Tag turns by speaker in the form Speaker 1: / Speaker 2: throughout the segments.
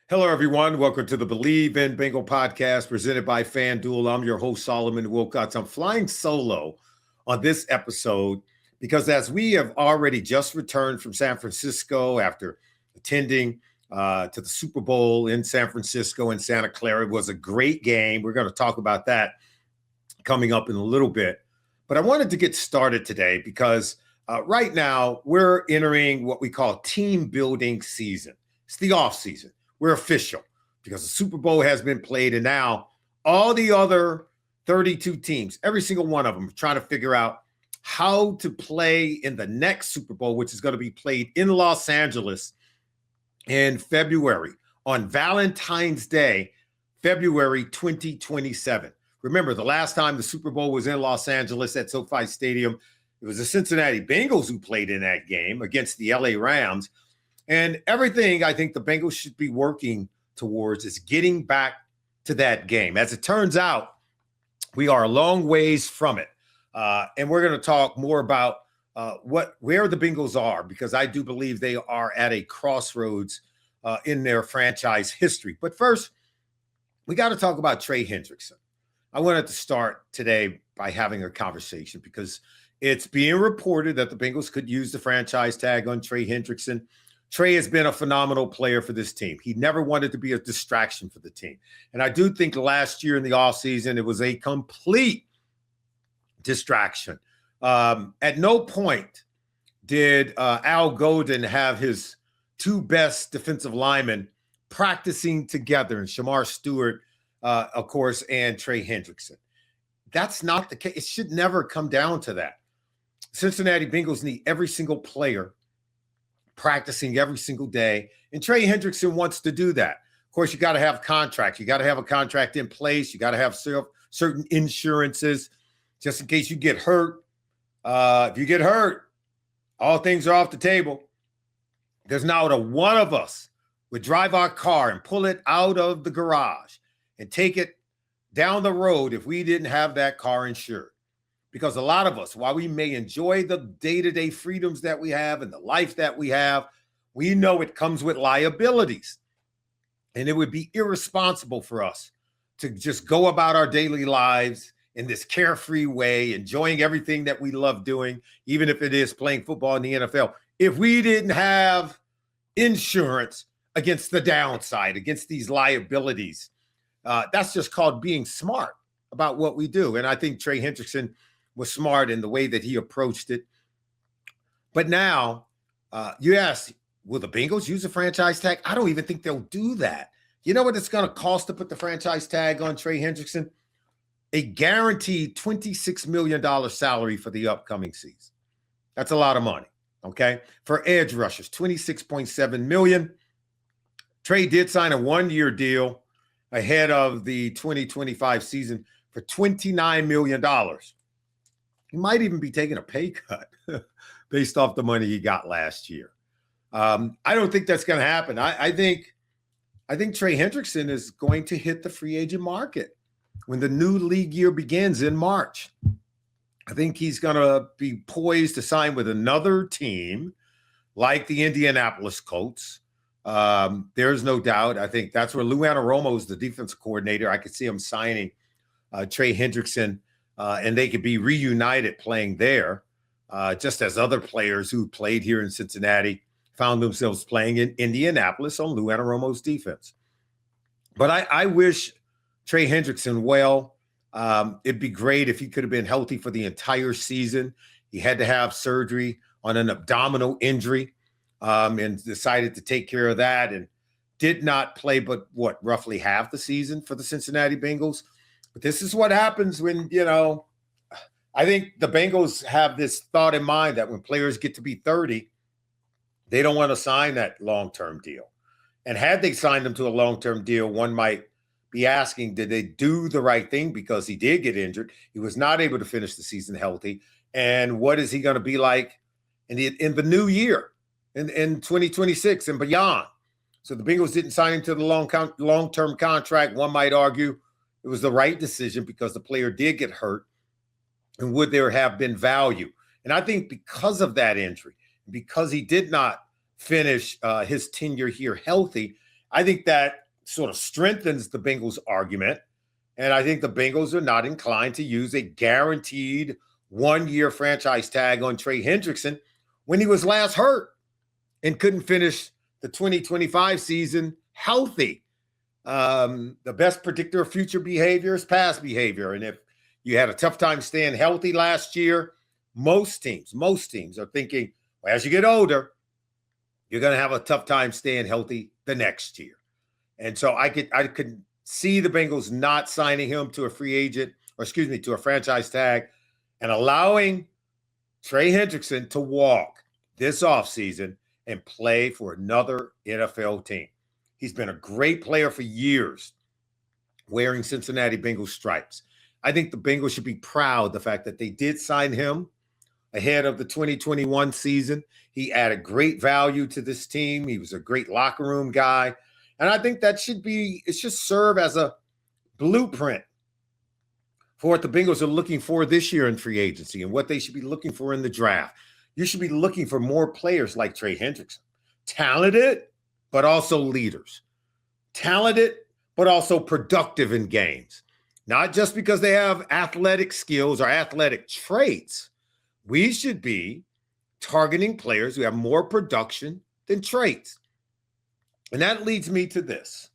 Speaker 1: Hello, everyone. Welcome to the Believe in Bengal podcast presented by FanDuel. I'm your host, Solomon Wilcots. I'm flying solo on this episode because as we have already just returned from San Francisco after attending to the Super Bowl in San Francisco and Santa Clara, it was a great game. We're going to talk about that coming up in a little bit. But I wanted to get started today because right now we're entering what we call team building season. It's the offseason. We're official because the Super Bowl has been played, and now all the other 32 teams, every single one of them, are trying to figure out how to play in the next Super Bowl, which is going to be played in Los Angeles in February on Valentine's Day, February 2027. Remember, the last time the Super Bowl was in Los Angeles at SoFi Stadium, it was the Cincinnati Bengals who played in that game against the LA Rams. And everything I think the Bengals should be working towards is getting back to that game. As it turns out, we are a long ways from it. And we're going to talk more about where the Bengals are, because I do believe they are at a crossroads in their franchise history. But first, we got to talk about Trey Hendrickson. I wanted to start today by having a conversation because it's being reported that the Bengals could use the franchise tag on Trey Hendrickson. Trey has been a phenomenal player for this team. He never wanted to be a distraction for the team. And I do think last year in the offseason, it was a complete distraction. At no point did Al Golden have his two best defensive linemen practicing together, and Shamar Stewart, of course, and Trey Hendrickson. That's not the case. It should never come down to that. Cincinnati Bengals need every single player practicing every single day. And Trey Hendrickson wants to do that. Of course, you got to have contracts. You got to have a contract in place. You got to have certain insurances just in case you get hurt. If you get hurt, all things are off the table. There's not a one of us would drive our car and pull it out of the garage and take it down the road if we didn't have that car insured. Because a lot of us, while we may enjoy the day-to-day freedoms that we have and the life that we have, we know it comes with liabilities. And it would be irresponsible for us to just go about our daily lives in this carefree way, enjoying everything that we love doing, even if it is playing football in the NFL, if we didn't have insurance against the downside, against these liabilities. That's just called being smart about what we do. And I think Trey Hendrickson was smart in the way that he approached it. But now, you ask, will the Bengals use a franchise tag? I don't even think they'll do that. You know what it's going to cost to put the franchise tag on Trey Hendrickson? A guaranteed $26 million salary for the upcoming season. That's a lot of money, okay? For edge rushers, $26.7 million. Trey did sign a one-year deal ahead of the 2025 season for $29 million. He might even be taking a pay cut based off the money he got last year. I don't think that's going to happen. I think Trey Hendrickson is going to hit the free agent market when the new league year begins in March. I think he's going to be poised to sign with another team like the Indianapolis Colts. There's no doubt. I think that's where Lou Anarumo is the defensive coordinator. I could see him signing Trey Hendrickson. And they could be reunited playing there, just as other players who played here in Cincinnati found themselves playing in Indianapolis on Lou Anarumo's defense. But I wish Trey Hendrickson well. It'd be great if he could have been healthy for the entire season. He had to have surgery on an abdominal injury and decided to take care of that and did not play but, roughly half the season for the Cincinnati Bengals. But this is what happens when, I think the Bengals have this thought in mind that when players get to be 30, they don't want to sign that long-term deal. And had they signed him to a long-term deal, one might be asking, did they do the right thing? Because he did get injured. He was not able to finish the season healthy. And what is he going to be like in the new year, in 2026 and beyond? So the Bengals didn't sign him to the long-term contract. One might argue it was the right decision because the player did get hurt. And would there have been value? And I think because of that injury, because he did not finish his tenure here healthy, I think that sort of strengthens the Bengals' argument. And I think the Bengals are not inclined to use a guaranteed one-year franchise tag on Trey Hendrickson when he was last hurt and couldn't finish the 2025 season healthy. The best predictor of future behavior is past behavior. And if you had a tough time staying healthy last year, most teams are thinking, well, as you get older, you're going to have a tough time staying healthy the next year. And so I could see the Bengals not signing him to a to a franchise tag and allowing Trey Hendrickson to walk this offseason and play for another NFL team. He's been a great player for years wearing Cincinnati Bengals stripes. I think the Bengals should be proud of the fact that they did sign him ahead of the 2021 season. He added great value to this team. He was a great locker room guy. And I think it should serve as a blueprint for what the Bengals are looking for this year in free agency and what they should be looking for in the draft. You should be looking for more players like Trey Hendrickson. Talented, but also leaders. Talented, but also productive in games. Not just because they have athletic skills or athletic traits. We should be targeting players who have more production than traits. And that leads me to this.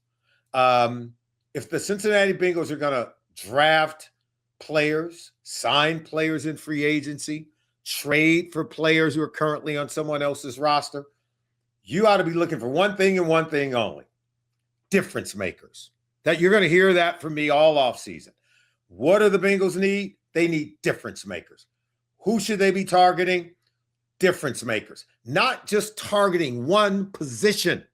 Speaker 1: If the Cincinnati Bengals are going to draft players, sign players in free agency, trade for players who are currently on someone else's roster, you ought to be looking for one thing and one thing only: difference makers. That you're going to hear that from me all offseason. What do the Bengals need? They need difference makers. Who should they be targeting? Difference makers. Not just targeting one position.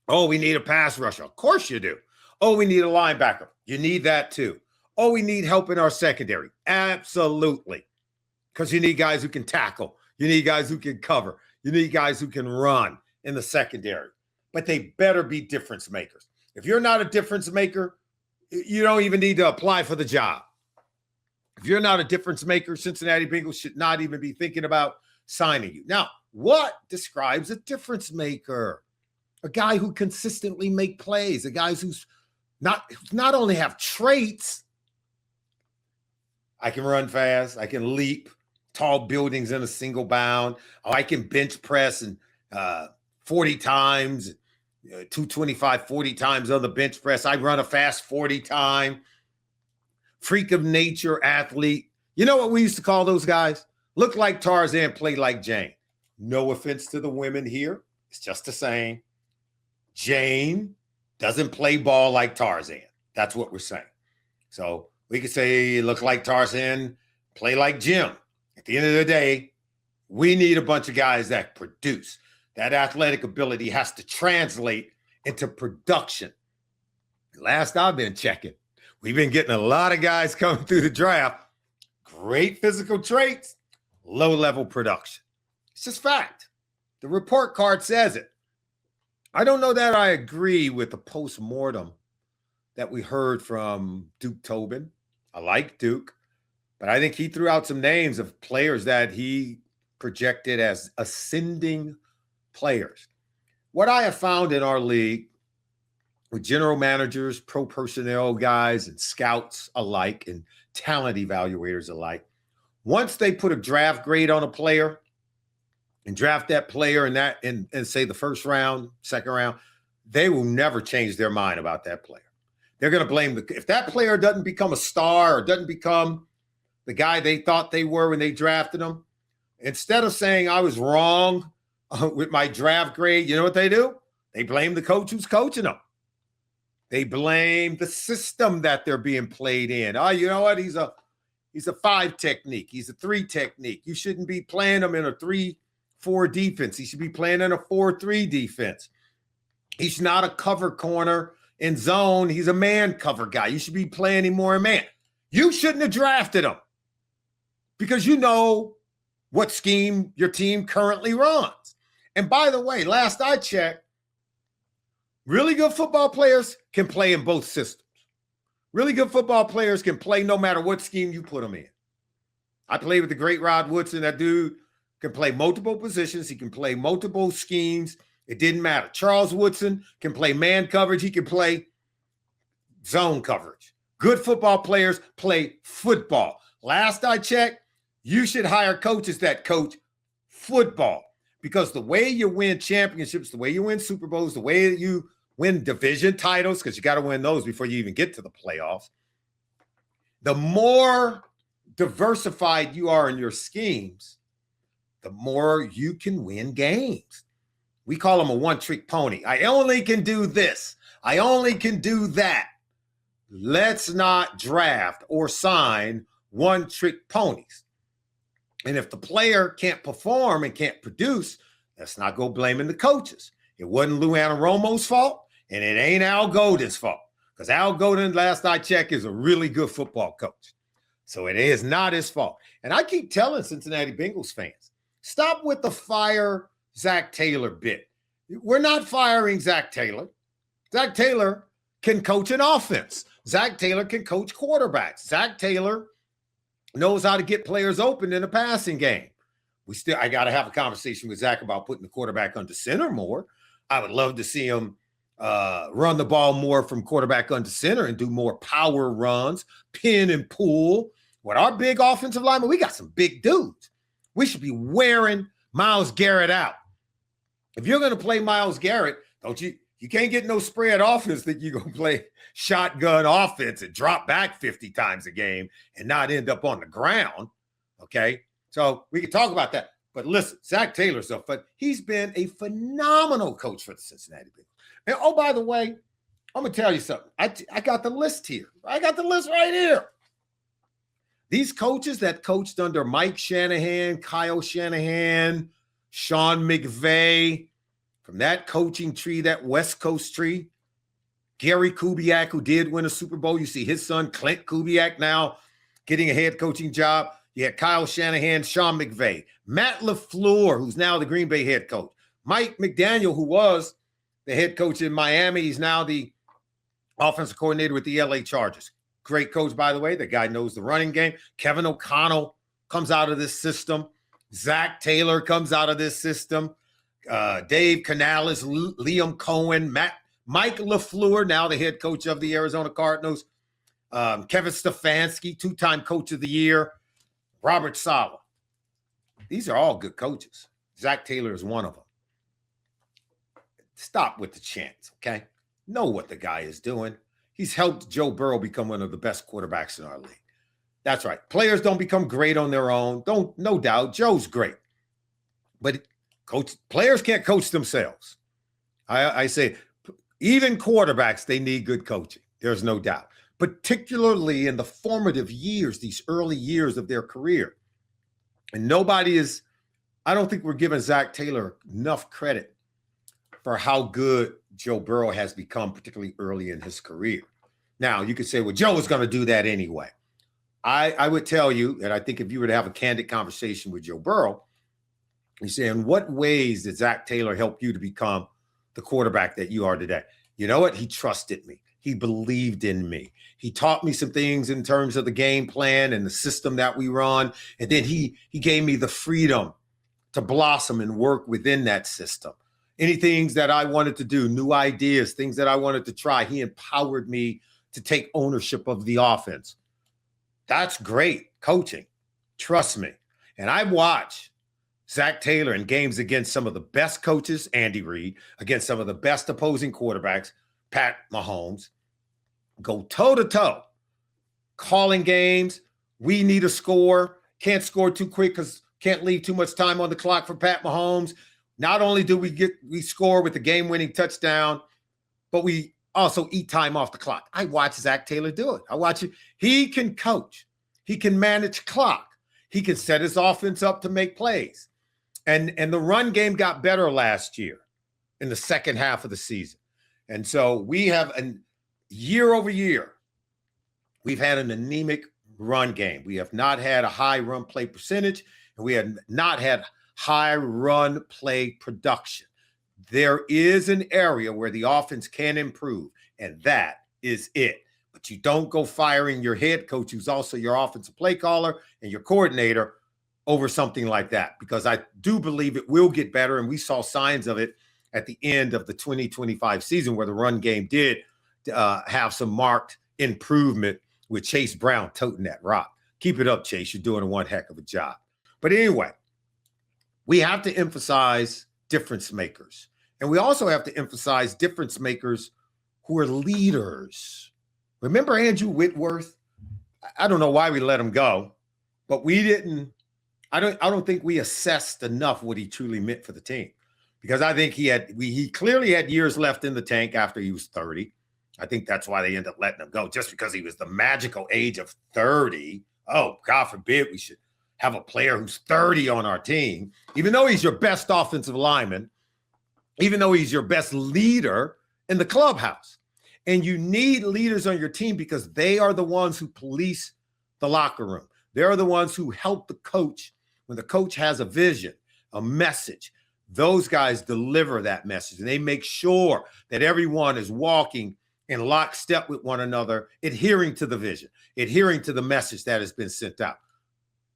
Speaker 1: Oh, we need a pass rusher. Of course you do. Oh, we need a linebacker. You need that too. Oh, we need help in our secondary. Absolutely. Because you need guys who can tackle. You need guys who can cover. You need guys who can run in the secondary. But they better be difference makers. If you're not a difference maker, you don't even need to apply for the job. If you're not a difference maker, Cincinnati Bengals should not even be thinking about signing you. Now, what describes a difference maker? A guy who consistently make plays, a guy who's not only have traits. I can run fast. I can leap tall buildings in a single bound. Oh, I can bench press and 40 times, 225, 40 times on the bench press. I run a fast 40 time. Freak of nature athlete. You know what we used to call those guys? Look like Tarzan, play like Jane. No offense to the women here. It's just the same. Jane doesn't play ball like Tarzan. That's what we're saying. So we could say look like Tarzan, play like Jim. At the end of the day, we need a bunch of guys that produce. That athletic ability has to translate into production. Last I've been checking, we've been getting a lot of guys coming through the draft. Great physical traits, low-level production. It's just fact. The report card says it. I don't know that I agree with the post-mortem that we heard from Duke Tobin. I like Duke, but I think he threw out some names of players that he projected as ascending players. What I have found in our league with general managers, pro personnel guys, and scouts alike, and talent evaluators alike, once they put a draft grade on a player and draft that player in say the first round, second round, they will never change their mind about that player. They're going to blame if that player doesn't become a star or doesn't become the guy they thought they were when they drafted him, instead of saying I was wrong with my draft grade, you know what they do? They blame the coach who's coaching them. They blame the system that they're being played in. Oh, you know what? He's a 5 technique. He's a 3 technique. You shouldn't be playing him in a 3-4 defense. He should be playing in a 4-3 defense. He's not a cover corner in zone. He's a man cover guy. You should be playing him more in man. You shouldn't have drafted him because you know what scheme your team currently runs. And by the way, last I checked, really good football players can play in both systems. Really good football players can play no matter what scheme you put them in. I played with the great Rod Woodson. That dude can play multiple positions. He can play multiple schemes. It didn't matter. Charles Woodson can play man coverage. He can play zone coverage. Good football players play football. Last I checked, you should hire coaches that coach football, because the way you win championships, the way you win Super Bowls, the way you win division titles, because you got to win those before you even get to the playoffs, the more diversified you are in your schemes, the more you can win games. We call them a one-trick pony. I only can do this. I only can do that. Let's not draft or sign one-trick ponies. And if the player can't perform and can't produce, let's not go blaming the coaches. It wasn't Lou Anarumo's fault, and it ain't Al Golden's fault, because Al Golden, last I checked, is a really good football coach. So it is not his fault. And I keep telling Cincinnati Bengals fans, stop with the fire Zac Taylor bit. We're not firing Zac Taylor. Zac Taylor can coach an offense. Zac Taylor can coach quarterbacks. Zac Taylor knows how to get players open in a passing game. I got to have a conversation with Zac about putting the quarterback under center more. I would love to see him run the ball more from quarterback under center and do more power runs, pin and pull. With our big offensive linemen, we got some big dudes. We should be wearing Myles Garrett out. If you're going to play Myles Garrett, you can't get no spread offense that you're going to play shotgun offense and drop back 50 times a game and not end up on the ground. Okay. So we can talk about that. But listen, Zac Taylor's he's been a phenomenal coach for the Cincinnati Bengals. And oh, by the way, I'm going to tell you something. I got the list here. I got the list right here. These coaches that coached under Mike Shanahan, Kyle Shanahan, Sean McVay, from that coaching tree, that West Coast tree, Gary Kubiak, who did win a Super Bowl. You see his son, Clint Kubiak, now getting a head coaching job. You had Kyle Shanahan, Sean McVay, Matt LaFleur, who's now the Green Bay head coach, Mike McDaniel, who was the head coach in Miami. He's now the offensive coordinator with the LA Chargers. Great coach, by the way. The guy knows the running game. Kevin O'Connell comes out of this system. Zac Taylor comes out of this system. Dave Canales, Liam Cohen, Mike LaFleur, now the head coach of the Arizona Cardinals. Kevin Stefanski, two-time coach of the year. Robert Saleh. These are all good coaches. Zac Taylor is one of them. Stop with the chants, okay? Know what the guy is doing. He's helped Joe Burrow become one of the best quarterbacks in our league. That's right. Players don't become great on their own. No doubt. Joe's great. But players can't coach themselves. I say, even quarterbacks, they need good coaching. There's no doubt. Particularly in the formative years, these early years of their career. And I don't think we're giving Zac Taylor enough credit for how good Joe Burrow has become, particularly early in his career. Now, you could say, well, Joe was going to do that anyway. I would tell you, and I think if you were to have a candid conversation with Joe Burrow, you say, in what ways did Zac Taylor help you to become the quarterback that you are today? You know what? He trusted me. He believed in me. He taught me some things in terms of the game plan and the system that we run. And then he gave me the freedom to blossom and work within that system. Any things that I wanted to do, new ideas, things that I wanted to try, he empowered me to take ownership of the offense. That's great coaching. Trust me. And I watch Zac Taylor in games against some of the best coaches, Andy Reid, against some of the best opposing quarterbacks, Pat Mahomes, go toe-to-toe, calling games. We need a score. Can't score too quick because can't leave too much time on the clock for Pat Mahomes. Not only do we score with the game-winning touchdown, but we also eat time off the clock. I watch Zac Taylor do it. I watch it. He can coach. He can manage clock. He can set his offense up to make plays. And the run game got better last year in the second half of the season. And so we have year over year, we've had an anemic run game. We have not had a high run play percentage, and we have not had high run play production. There is an area where the offense can improve, and that is it. But you don't go firing your head coach, who's also your offensive play caller, and your coordinator over something like that, because I do believe it will get better, and we saw signs of it at the end of the 2025 season where the run game did have some marked improvement with Chase Brown toting that rock. Keep it up, Chase. You're doing one heck of a job. But anyway, we have to emphasize difference makers. And we also have to emphasize difference makers who are leaders. Remember Andrew Whitworth? I don't know why we let him go, but we didn't. I don't think we assessed enough what he truly meant for the team, because I think he clearly had years left in the tank after he was 30. I think that's why they ended up letting him go, just because he was the magical age of 30. Oh, God forbid we should have a player who's 30 on our team, even though he's your best offensive lineman, even though he's your best leader in the clubhouse. And you need leaders on your team because they are the ones who police the locker room. They're the ones who help the coach when the coach has a vision, a message. Those guys deliver that message, and they make sure that everyone is walking in lockstep with one another, adhering to the vision, adhering to the message that has been sent out.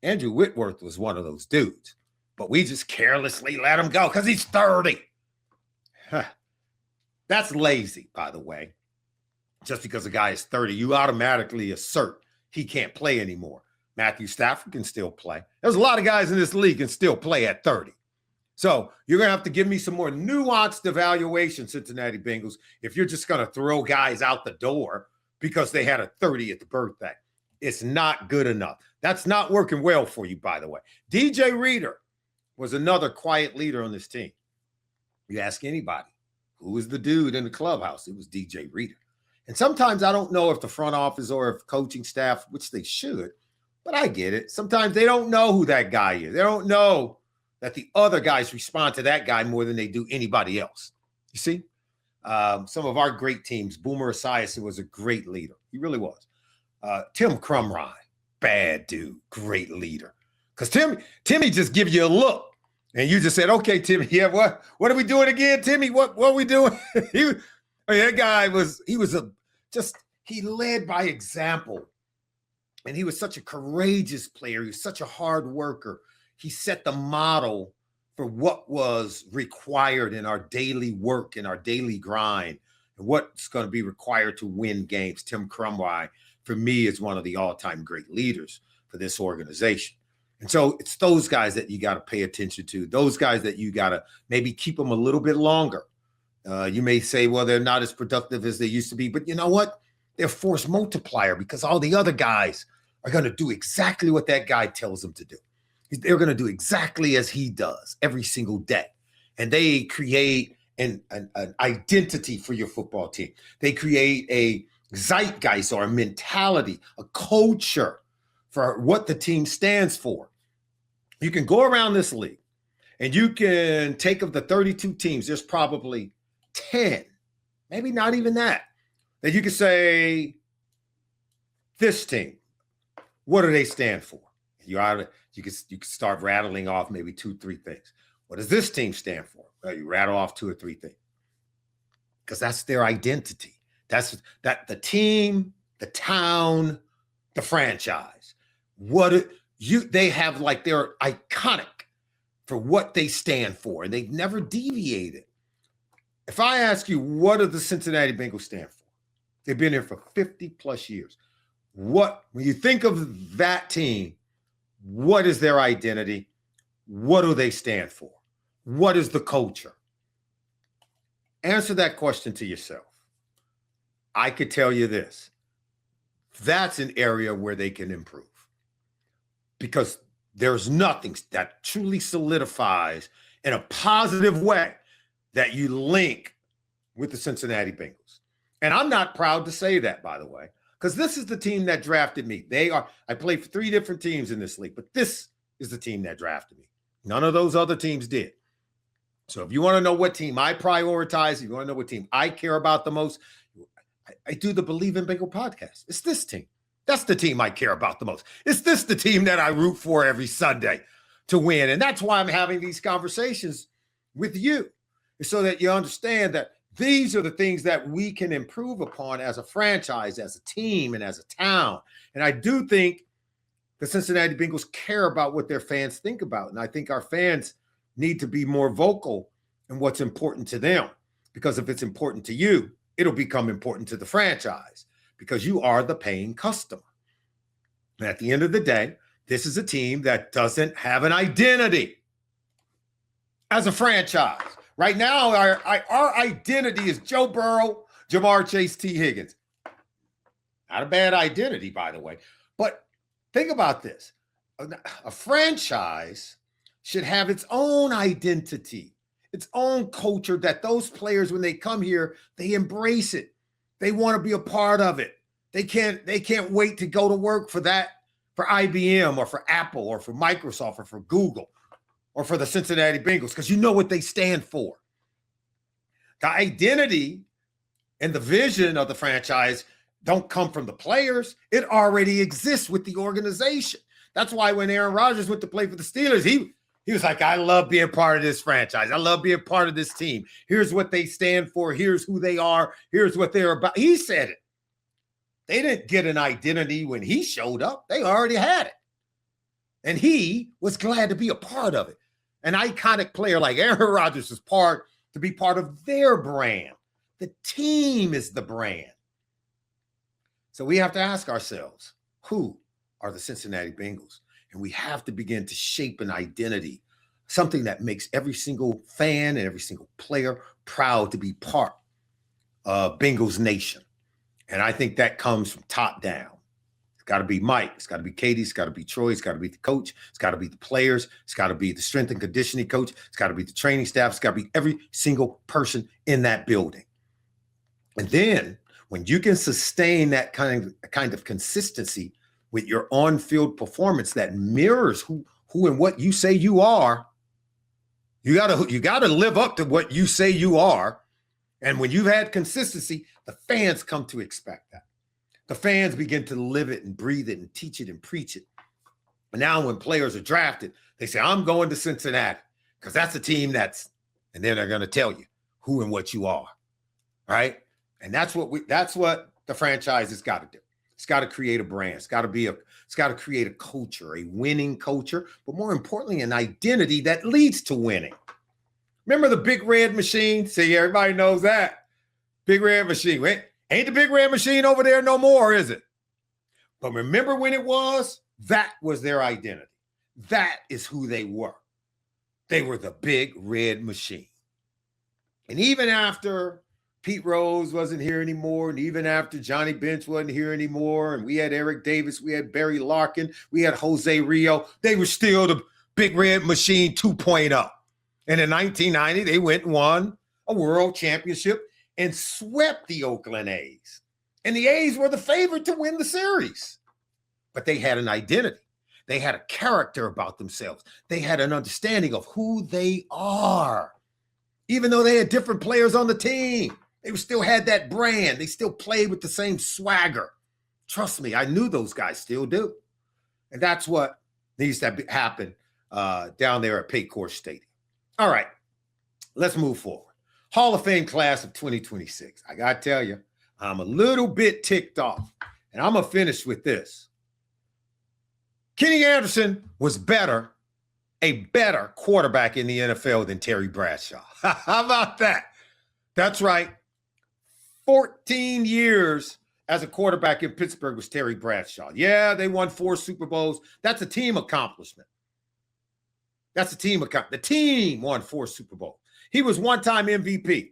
Speaker 1: Andrew Whitworth was one of those dudes, but we just carelessly let him go because he's 30. That's lazy, by the way. Just because a guy is 30, you automatically assert he can't play anymore. Matthew Stafford can still play. There's a lot of guys in this league can still play at 30. So you're going to have to give me some more nuanced evaluation, Cincinnati Bengals, if you're just going to throw guys out the door because they had a 30th birthday. It's not good enough. That's not working well for you, by the way. DJ Reader was another quiet leader on this team. You ask anybody, who was the dude in the clubhouse? It was DJ Reader. And sometimes I don't know if the front office or if coaching staff, which they should, but I get it. Sometimes they don't know who that guy is. They don't know that the other guys respond to that guy more than they do anybody else. You see? Some of our great teams, Boomer Esiason was a great leader. He really was. Tim Crumrine, bad dude, great leader. Because Timmy just gives you a look. And you just said, okay, Timmy, yeah, what are we doing again, Timmy? What are we doing? That guy he led by example. And he was such a courageous player. He was such a hard worker. He set the model for what was required in our daily work, in our daily grind, and what's going to be required to win games. Tim Crumrine, for me, is one of the all-time great leaders for this organization. And so it's those guys that you got to pay attention to, those guys that you got to maybe keep them a little bit longer. You may say, well, they're not as productive as they used to be, but you know what? They're force multiplier because all the other guys are going to do exactly what that guy tells them to do. They're going to do exactly as he does every single day. And they create an identity for your football team. They create a zeitgeist or a mentality, a culture for what the team stands for. You can go around this league and you can take of the 32 teams, there's probably 10, maybe not even that you can say, this team, what do they stand for? You can start rattling off maybe 2-3 things. What does this team stand for? Well, you rattle off 2 or 3 things because that's their identity. That's the team, the town, the franchise. They have like they're iconic for what they stand for, and they've never deviated. If I ask you, what do the Cincinnati Bengals stand for? They've been here for 50 plus years. When you think of that team, what is their identity? What do they stand for? What is the culture? Answer that question to yourself. I could tell you this. That's an area where they can improve because there's nothing that truly solidifies in a positive way that you link with the Cincinnati Bengals. And I'm not proud to say that, by the way, because this is the team that drafted me. I played for 3 different teams in this league, but this is the team that drafted me. None of those other teams did. So if you want to know what team I prioritize, if you want to know what team I care about the most, I do the Believe in Bengal podcast. It's this team. That's the team I care about the most. Is this the team that I root for every Sunday to win? And that's why I'm having these conversations with you, so that you understand that these are the things that we can improve upon as a franchise, as a team, and as a town. And I do think the Cincinnati Bengals care about what their fans think about. And I think our fans need to be more vocal and what's important to them. Because if it's important to you, it'll become important to the franchise because you are the paying customer. And at the end of the day, this is a team that doesn't have an identity as a franchise. Right now, our identity is Joe Burrow, Jamar Chase, T. Higgins. Not a bad identity, by the way. But think about this. A franchise should have its own identity, its own culture that those players, when they come here, they embrace it. They want to be a part of it. They can't wait to go to work for that, for IBM or for Apple or for Microsoft or for Google or for the Cincinnati Bengals, because you know what they stand for. The identity and the vision of the franchise don't come from the players. It already exists with the organization. That's why when Aaron Rodgers went to play for the Steelers, he was like, I love being part of this franchise. I love being part of this team. Here's what they stand for. Here's who they are. Here's what they're about. He said it. They didn't get an identity when he showed up. They already had it. And he was glad to be a part of it. An iconic player like Aaron Rodgers is to be part of their brand. The team is the brand. So we have to ask ourselves, who are the Cincinnati Bengals? And we have to begin to shape an identity, something that makes every single fan and every single player proud to be part of Bengals Nation. And I think that comes from top down. It's got to be Mike. It's got to be Katie. It's got to be Troy. It's got to be the coach. It's got to be the players. It's got to be the strength and conditioning coach. It's got to be the training staff. It's got to be every single person in that building. And then when you can sustain that kind of consistency with your on-field performance that mirrors who and what you say you are, you gotta live up to what you say you are. And when you've had consistency, the fans come to expect that. The fans begin to live it and breathe it and teach it and preach it. And now when players are drafted, they say, I'm going to Cincinnati because that's a team and then they're going to tell you who and what you are, right? And that's what the franchise has got to do. It's got to create a brand. It's got to create a culture, a winning culture, but more importantly, an identity that leads to winning. Remember the Big Red Machine? See, everybody knows that. Big Red Machine. Ain't the Big Red Machine over there no more, is it? But remember when it was? That was their identity. That is who they were. They were the Big Red Machine. And even after Pete Rose wasn't here anymore, and even after Johnny Bench wasn't here anymore, and we had Eric Davis, we had Barry Larkin, we had Jose Rio, they were still the Big Red Machine 2.0. And in 1990, they went and won a world championship and swept the Oakland A's. And the A's were the favorite to win the series. But they had an identity. They had a character about themselves. They had an understanding of who they are. Even though they had different players on the team, they still had that brand. They still played with the same swagger. Trust me, I knew those guys still do. And that's what needs to happen down there at Paycor Stadium. All right, let's move forward. Hall of Fame class of 2026. I got to tell you, I'm a little bit ticked off. And I'm going to finish with this. Kenny Anderson was a better quarterback in the NFL than Terry Bradshaw. How about that? That's right. 14 years as a quarterback in Pittsburgh was Terry Bradshaw. Yeah, they won 4 Super Bowls. That's a team accomplishment. The team won 4 Super Bowls. He was one-time MVP.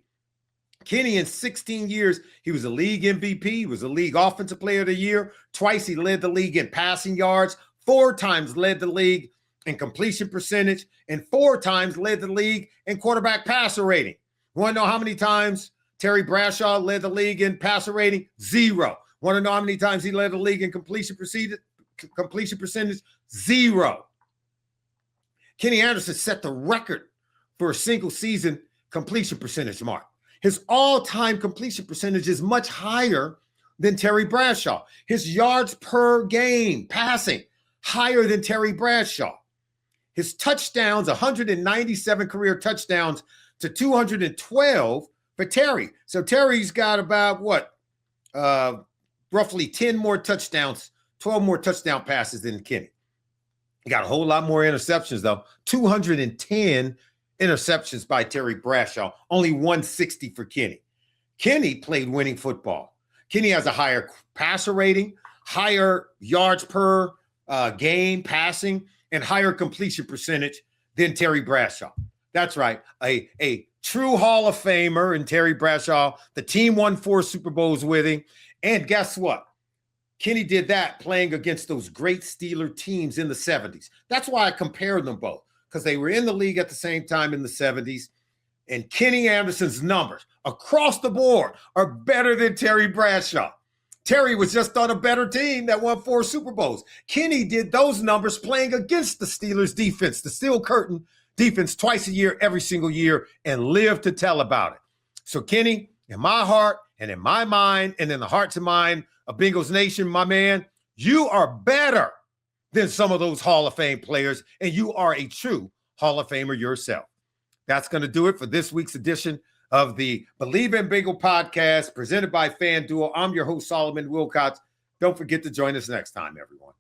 Speaker 1: Kenny, in 16 years, he was a league MVP. He was a league offensive player of the year. Twice he led the league in passing yards. 4 times led the league in completion percentage. And 4 times led the league in quarterback passer rating. You want to know how many times Terry Bradshaw led the league in passer rating? 0. Want to know how many times he led the league in completion percentage? 0. Kenny Anderson set the record for a single season completion percentage mark. His all-time completion percentage is much higher than Terry Bradshaw. His yards per game passing higher than Terry Bradshaw. His touchdowns, 197 career touchdowns to 212 for Terry. So Terry's got about roughly 10 more touchdowns, 12 more touchdown passes than Kenny. He got a whole lot more interceptions, though. 210 interceptions by Terry Bradshaw, only 160 for Kenny. Kenny played winning football. Kenny has a higher passer rating, higher yards per game passing, and higher completion percentage than Terry Bradshaw. That's right. A true Hall of Famer in Terry Bradshaw. The team won 4 Super Bowls with him. And guess what? Kenny did that playing against those great Steeler teams in the 70s. That's why I compared them both, because they were in the league at the same time in the 70s. And Kenny Anderson's numbers across the board are better than Terry Bradshaw. Terry was just on a better team that won 4 Super Bowls. Kenny did those numbers playing against the Steelers defense, the Steel Curtain defense, twice a year, every single year, and lived to tell about it. So Kenny, in my heart and in my mind and in the hearts and mind of Bengals Nation, my man, you are better than some of those Hall of Fame players, and you are a true Hall of Famer yourself. That's going to do it for this week's edition of the Believe in Bengal podcast presented by FanDuel. I'm your host, Solomon Wilcots. Don't forget to join us next time, everyone.